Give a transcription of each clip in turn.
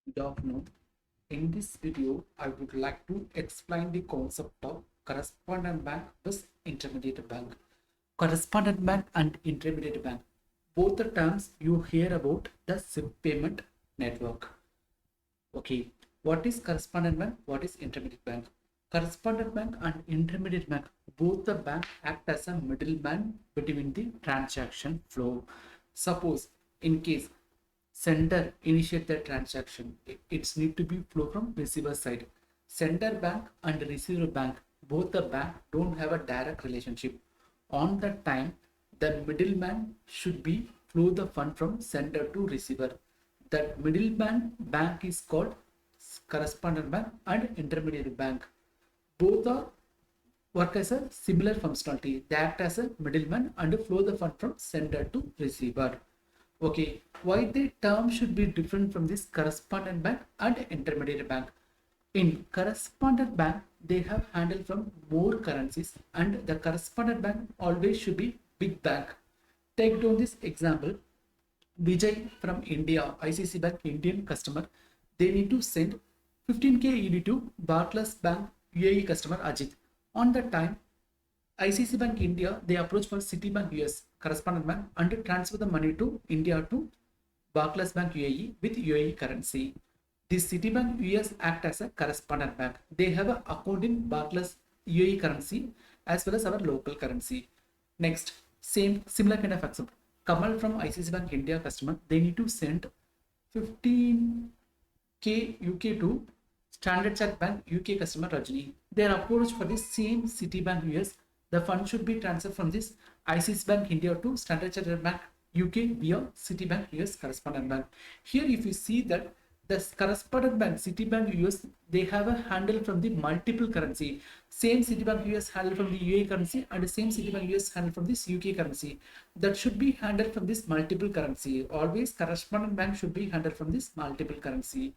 Good afternoon. In this video, I would like to explain the concept of correspondent bank versus intermediate bank. Correspondent bank and intermediate bank. Both the terms you hear about the SIP payment network. Okay, what is correspondent bank? What is intermediate bank? Correspondent bank and intermediate bank, both the bank act as a middleman between the transaction flow. Suppose in case sender initiate the transaction, it's need to be flow from receiver side. Sender bank and receiver bank, both the bank don't have a direct relationship. On that time, the middleman should be flow the fund from sender to receiver. That middleman bank is called correspondent bank and intermediary bank. Both are work as a similar functionality. They act as a middleman and flow the fund from sender to receiver. Okay, why the term should be different from this correspondent bank and intermediary bank? In correspondent bank, they have handled from more currencies, and the correspondent bank always should be big bank. Take down this example. Vijay from India, ICC Bank Indian customer, they need to send 15k ED to Barclays Bank UAE customer Ajit. On that time, ICC Bank India, they approach for Citibank US correspondent bank and transfer the money to India to Barclays Bank UAE with UAE currency. This Citibank US act as a correspondent bank. They have an account in Barclays UAE currency as well as our local currency. Next, similar kind of accept. Kamal from ICC Bank India customer, they need to send 15k UK to Standard Chartered Bank UK customer Rajni. They are approached for the same Citibank US. The fund should be transferred from this ICICI Bank India to Standard Chartered Bank UK via Citibank US correspondent bank. Here, if you see that the correspondent bank Citibank US, they have a handle from the multiple currency. Same Citibank US handle from the UAE currency and the same Citibank US handle from this UK currency. That should be handled from this multiple currency. Always correspondent bank should be handled from this multiple currency.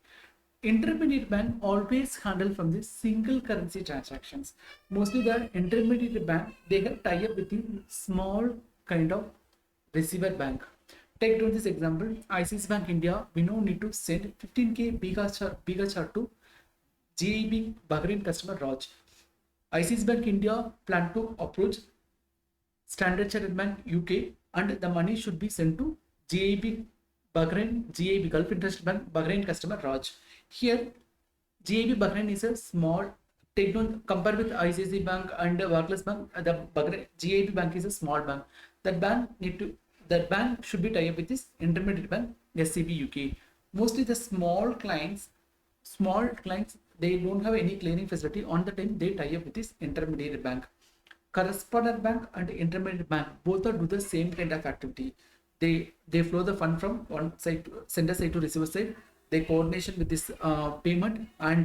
Intermediate bank always handle from the single currency transactions. Mostly the intermediate bank, they have tie up with the small kind of receiver bank. Take down this example, ICICI Bank India, we now need to send 15k bigger chart to GEB Bahrain customer Raj. ICICI Bank India plan to approach Standard Chartered Bank UK and the money should be sent to GEB Bahrain, GEB Gulf Interest Bank Bahrain customer Raj. Here, GEB Bahrain is a small, take note, compare with ICICI Bank and Barclays Bank, the Bahrain, GEB Bank is a small bank. That bank should be tied up with this intermediate bank, SCB UK. Mostly the small clients, they don't have any clearing facility. On the time, they tie up with this intermediate bank. Correspondent bank and intermediate bank both are do the same kind of activity. They flow the fund from one side to sender side to receiver side. They coordination with this payment and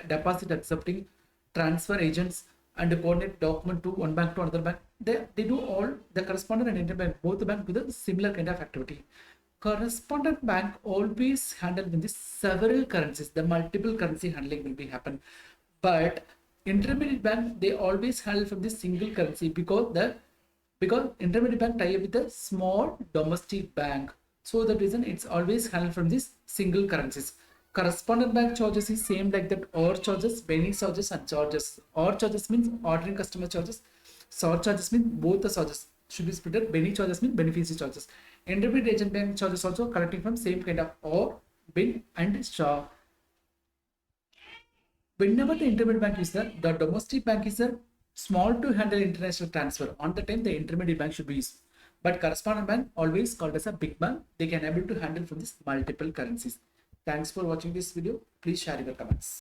deposit accepting, transfer agents and coordinate document to one bank to another bank. They do all the correspondent and interbank, both the bank do the similar kind of activity. Correspondent bank always handle with this several currencies. The multiple currency handling will be happen, but intermediate bank, they always handle from this single currency because intermediate bank tie up with a small domestic bank. So the reason it's always handled from this single currencies. Correspondent bank charges is same like that, or charges, penny charges and charges. Or charges means ordering customer charges. Sort charges means both the charges should be split. Penny charges means beneficiary charges. Intermediate agent bank charges also collecting from same kind of or, bin and shaw. Whenever the intermediate bank is there, the domestic bank is there, small to handle international transfer. On the time, the intermediate bank should be used. But correspondent bank always called as a big bank. They can able to handle from this multiple currencies. Thanks for watching this video. Please share your comments.